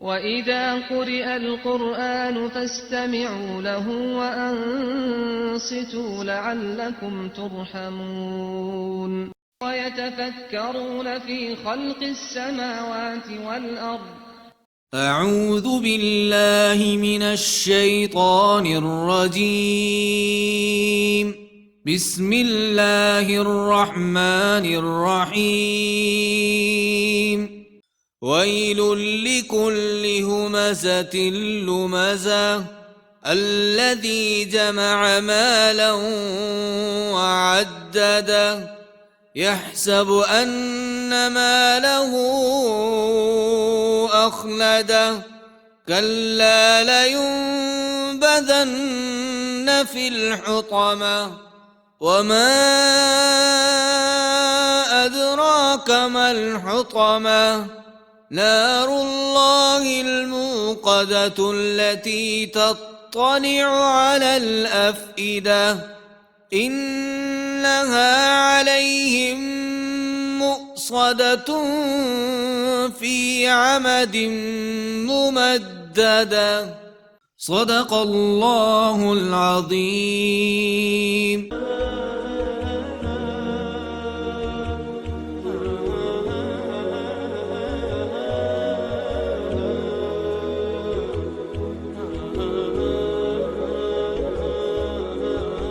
وإذا قرئ القرآن فاستمعوا له وأنصتوا لعلكم ترحمون ويتفكرون في خلق السماوات والأرض. أعوذ بالله من الشيطان الرجيم. بسم الله الرحمن الرحيم. ويل لكل همزة لمزة الذي جمع مالا وعدده يحسب أن ماله أخلده كلا لينبذن في الحطمة وما أدراك ما الحطمة نار الله الموقدة التي تطلع على الأفئدة إنها عليهم مؤصدة في عمد ممددة. صدق الله العظيم.